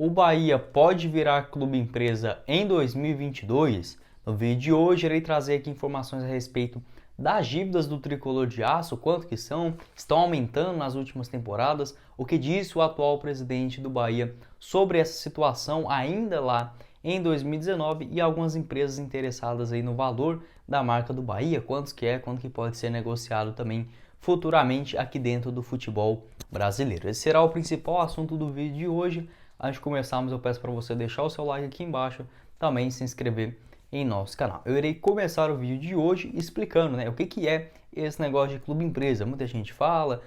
O Bahia pode virar clube empresa em 2022? No vídeo de hoje irei trazer aqui informações a respeito das dívidas do tricolor de aço, quanto que são, estão aumentando nas últimas temporadas, o que disse o atual presidente do Bahia sobre essa situação ainda lá em 2019 e algumas empresas interessadas aí no valor da marca do Bahia, quanto que pode ser negociado também futuramente aqui dentro do futebol brasileiro. Esse será o principal assunto do vídeo de hoje. Antes de começarmos, eu peço para você deixar o seu like aqui embaixo, também se inscrever em nosso canal. Eu irei começar o vídeo de hoje explicando, o que é esse negócio de clube empresa. Muita gente fala,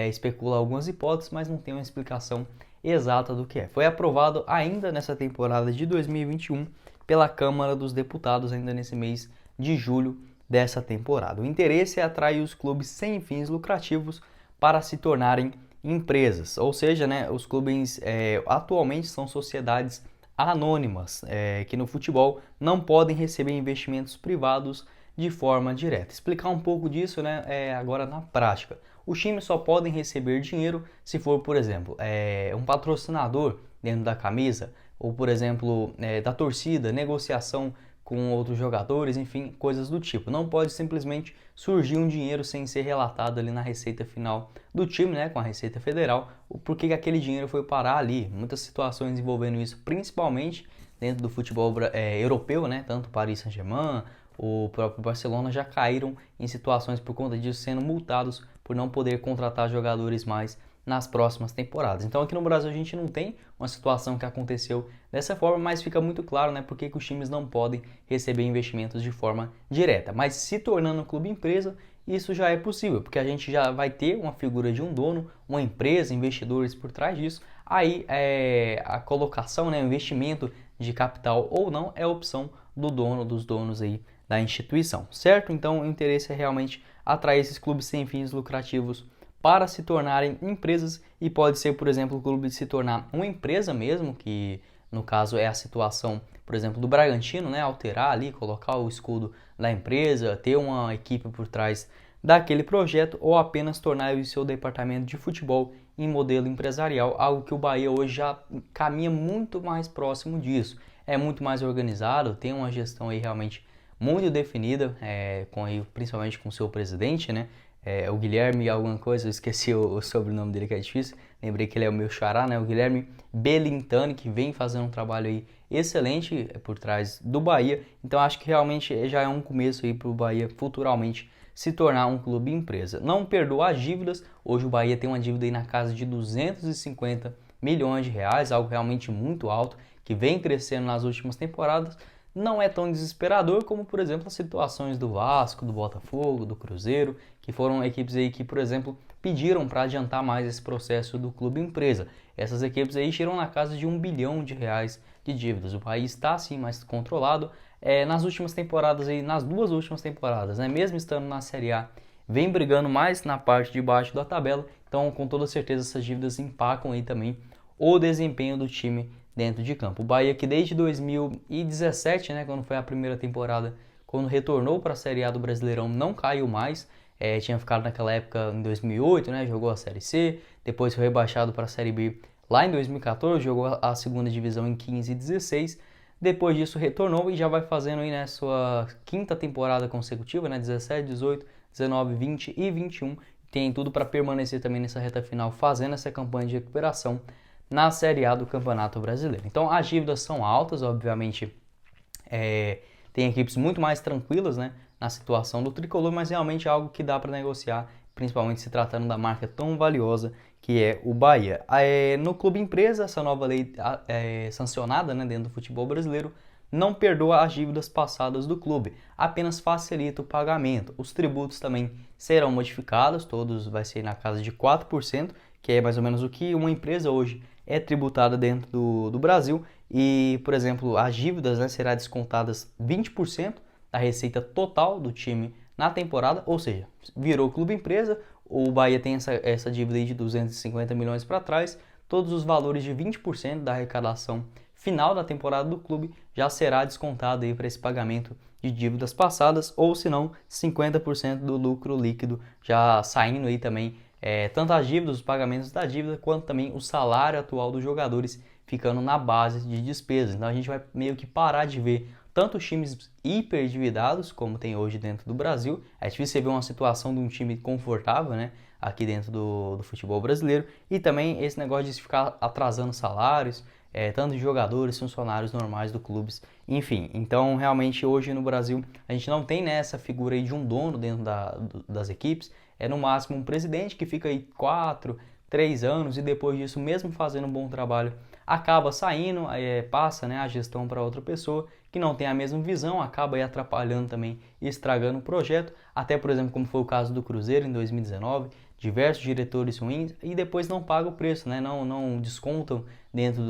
especula algumas hipóteses, mas não tem uma explicação exata do que é. Foi aprovado ainda nessa temporada de 2021 pela Câmara dos Deputados, ainda nesse mês de julho dessa temporada. O interesse é atrair os clubes sem fins lucrativos para se tornarem empresas, ou seja, os clubes atualmente são sociedades anônimas que no futebol não podem receber investimentos privados de forma direta. Explicar um pouco disso agora na prática. Os times só podem receber dinheiro se for, por exemplo, um patrocinador dentro da camisa, ou por exemplo, da torcida, negociação com outros jogadores, enfim, coisas do tipo. Não pode simplesmente surgir um dinheiro sem ser relatado ali na receita final do time, com a Receita Federal, o porquê que aquele dinheiro foi parar ali. Muitas situações envolvendo isso, principalmente dentro do futebol europeu, tanto Paris Saint-Germain, o próprio Barcelona já caíram em situações por conta disso, sendo multados por não poder contratar jogadores mais nas próximas temporadas. Então aqui no Brasil a gente não tem uma situação que aconteceu dessa forma, mas fica muito claro porque que os times não podem receber investimentos de forma direta. Mas se tornando clube empresa, isso já é possível, porque a gente já vai ter uma figura de um dono, uma empresa, investidores por trás disso. Aí a colocação, o investimento de capital ou não é opção do dono, dos donos aí da instituição, certo? Então o interesse é realmente atrair esses clubes sem fins lucrativos para se tornarem empresas, e pode ser, por exemplo, o clube se tornar uma empresa mesmo, que no caso é a situação, por exemplo, do Bragantino, alterar ali, colocar o escudo da empresa, ter uma equipe por trás daquele projeto, ou apenas tornar o seu departamento de futebol em modelo empresarial, algo que o Bahia hoje já caminha muito mais próximo disso. É muito mais organizado, tem uma gestão aí realmente muito definida, principalmente com o seu presidente, o Guilherme alguma coisa, eu esqueci o sobrenome dele que é difícil, lembrei que ele é o meu xará, o Guilherme Belintani, que vem fazendo um trabalho aí excelente por trás do Bahia. Então acho que realmente já é um começo aí para o Bahia futuramente se tornar um clube empresa. Não perdoa as dívidas, hoje o Bahia tem uma dívida aí na casa de 250 milhões de reais, algo realmente muito alto, que vem crescendo nas últimas temporadas. Não é tão desesperador como, por exemplo, as situações do Vasco, do Botafogo, do Cruzeiro, que foram equipes aí que, por exemplo, pediram para adiantar mais esse processo do clube empresa. Essas equipes aí chegam na casa de R$ 1 bilhão de dívidas. O país está sim mais controlado. Nas últimas temporadas, aí, nas duas últimas temporadas, mesmo estando na Série A, vem brigando mais na parte de baixo da tabela. Então, com toda certeza, essas dívidas impactam aí também o desempenho do time dentro de campo. O Bahia, que desde 2017, quando foi a primeira temporada, quando retornou para a Série A do Brasileirão, não caiu mais. Tinha ficado naquela época em 2008, jogou a Série C, depois foi rebaixado para a Série B lá em 2014, jogou a segunda divisão em 15 e 16. Depois disso retornou e já vai fazendo aí, sua quinta temporada consecutiva, 17, 18, 19, 20 e 21. Tem tudo para permanecer também nessa reta final, fazendo essa campanha de recuperação na Série A do Campeonato Brasileiro. Então as dívidas são altas, obviamente tem equipes muito mais tranquilas na situação do tricolor, mas realmente é algo que dá para negociar, principalmente se tratando da marca tão valiosa que é o Bahia. No clube empresa, essa nova lei sancionada dentro do futebol brasileiro não perdoa as dívidas passadas do clube, apenas facilita o pagamento. Os tributos também serão modificados, todos vai ser na casa de 4%, que é mais ou menos o que uma empresa hoje é tributada dentro do Brasil. E, por exemplo, as dívidas serão descontadas 20% da receita total do time na temporada, ou seja, virou clube empresa, o Bahia tem essa dívida aí de 250 milhões para trás, todos os valores de 20% da arrecadação final da temporada do clube já será descontado aí para esse pagamento de dívidas passadas, ou se não, 50% do lucro líquido já saindo aí também, tanto as dívidas, os pagamentos da dívida, quanto também o salário atual dos jogadores ficando na base de despesas. Então a gente vai meio que parar de ver tanto os times hiperendividados, como tem hoje dentro do Brasil. É difícil você ver uma situação de um time confortável, né, aqui dentro do futebol brasileiro. E também esse negócio de ficar atrasando salários, tanto de jogadores, funcionários normais do clubes, enfim. Então, realmente, hoje no Brasil, a gente não tem, né, essa figura aí de um dono dentro das equipes. É no máximo um presidente que fica aí 4, 3 anos e depois disso, mesmo fazendo um bom trabalho, acaba saindo, passa, né, a gestão para outra pessoa que não tem a mesma visão, acaba aí atrapalhando também e estragando o projeto. Até, por exemplo, como foi o caso do Cruzeiro em 2019, diversos diretores ruins e depois não pagam o preço, né? Não descontam dentro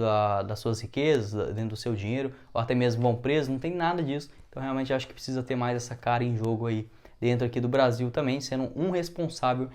das suas riquezas, dentro do seu dinheiro, ou até mesmo vão presos, não tem nada disso. Então realmente acho que precisa ter mais essa cara em jogo aí dentro aqui do Brasil também, sendo um responsável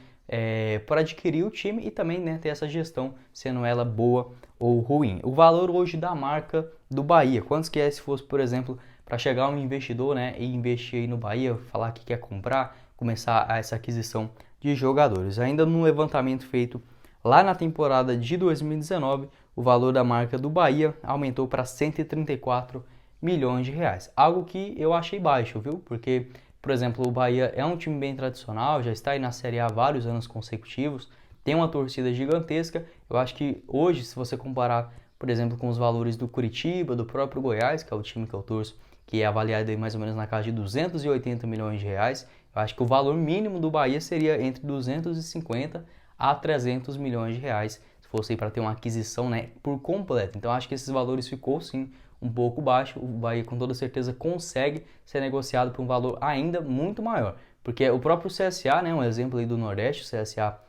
por adquirir o time e também, né, ter essa gestão, sendo ela boa ou ruim. O valor hoje da marca do Bahia, quantos que é se fosse, por exemplo, para chegar um investidor, né, e investir aí no Bahia, falar que quer comprar, começar essa aquisição de jogadores. Ainda no levantamento feito lá na temporada de 2019, o valor da marca do Bahia aumentou para 134 milhões de reais. Algo que eu achei baixo, viu? Porque, por exemplo, o Bahia é um time bem tradicional, já está aí na Série A há vários anos consecutivos, tem uma torcida gigantesca. Eu acho que hoje, se você comparar, por exemplo, com os valores do Curitiba, do próprio Goiás, que é o time que eu torço, que é avaliado aí mais ou menos na casa de 280 milhões de reais, eu acho que o valor mínimo do Bahia seria entre 250 a 300 milhões de reais, se fosse para ter uma aquisição, né, por completo. Então acho que esses valores ficou sim um pouco baixo. O Bahia com toda certeza consegue ser negociado por um valor ainda muito maior, porque o próprio CSA, né, um exemplo aí do Nordeste, o CSA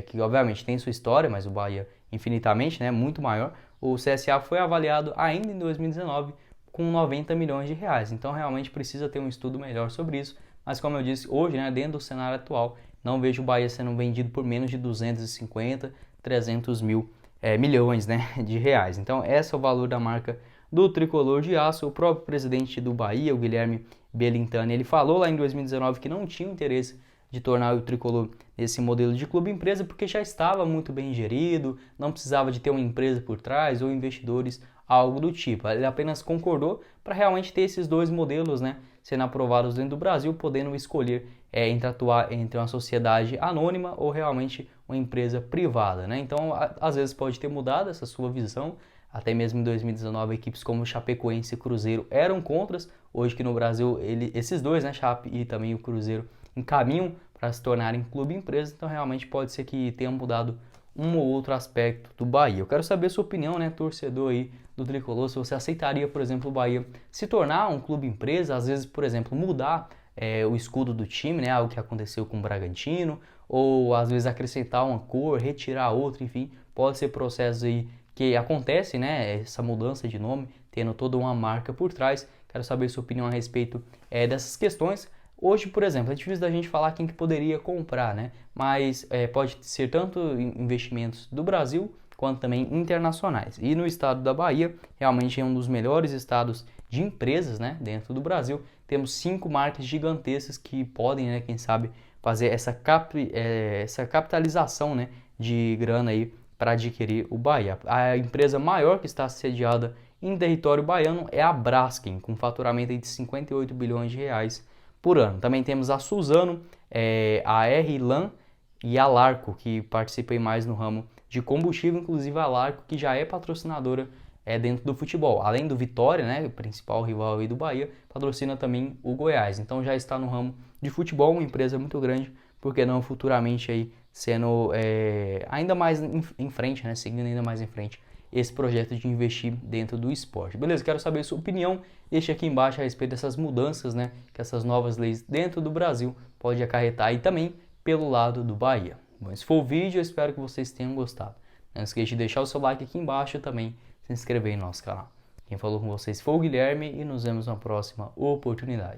que obviamente tem sua história, mas o Bahia infinitamente, né, muito maior. O CSA foi avaliado ainda em 2019 com 90 milhões de reais. Então realmente precisa ter um estudo melhor sobre isso. Mas como eu disse, hoje, né, dentro do cenário atual, não vejo o Bahia sendo vendido por menos de 250, 300 milhões, né, de reais. Então esse é o valor da marca do Tricolor de Aço. O próprio presidente do Bahia, o Guilherme Belintani, ele falou lá em 2019 que não tinha interesse de tornar o Tricolor esse modelo de clube-empresa porque já estava muito bem gerido, não precisava de ter uma empresa por trás ou investidores, algo do tipo. Ele apenas concordou para realmente ter esses dois modelos, né, sendo aprovados dentro do Brasil, podendo escolher entre atuar entre uma sociedade anônima ou realmente uma empresa privada, né? Então, às vezes pode ter mudado essa sua visão. Até mesmo em 2019, equipes como o Chapecoense e Cruzeiro eram contras. Hoje que no Brasil, esses dois, né, Chape e também o Cruzeiro, encaminham para se tornarem clube-empresa. Então, realmente pode ser que tenha mudado um ou outro aspecto do Bahia. Eu quero saber a sua opinião, né, torcedor aí do Tricolor, se você aceitaria, por exemplo, o Bahia se tornar um clube-empresa, às vezes, por exemplo, mudar o escudo do time, né, algo que aconteceu com o Bragantino, ou às vezes acrescentar uma cor, retirar outra, enfim, pode ser processos aí que acontecem, né, essa mudança de nome, tendo toda uma marca por trás. Quero saber sua opinião a respeito dessas questões. Hoje, por exemplo, é difícil da gente falar quem que poderia comprar, né? Mas pode ser tanto investimentos do Brasil quanto também internacionais. E no estado da Bahia, realmente é um dos melhores estados de empresas, né, dentro do Brasil. Temos 5 marcas gigantescas que podem, né, quem sabe, fazer essa capitalização, né, de grana aí para adquirir o Bahia. A empresa maior que está sediada em território baiano é a Braskem, com faturamento de 58 bilhões de reais por ano. Também temos a Suzano, a R-Lan e a Larco, que participam mais no ramo de combustível, inclusive a Larco, que já é patrocinadora dentro do futebol. Além do Vitória, né, o principal rival aí do Bahia, patrocina também o Goiás. Então já está no ramo de futebol, uma empresa muito grande, porque não futuramente aí sendo ainda mais em frente, né, seguindo ainda mais em frente esse projeto de investir dentro do esporte. Beleza? Quero saber a sua opinião. Deixe aqui embaixo a respeito dessas mudanças, né, que essas novas leis dentro do Brasil pode acarretar e também pelo lado do Bahia. Bom, esse foi o vídeo, eu espero que vocês tenham gostado. Não esqueça de deixar o seu like aqui embaixo e também se inscrever em nosso canal. Quem falou com vocês foi o Guilherme e nos vemos na próxima oportunidade.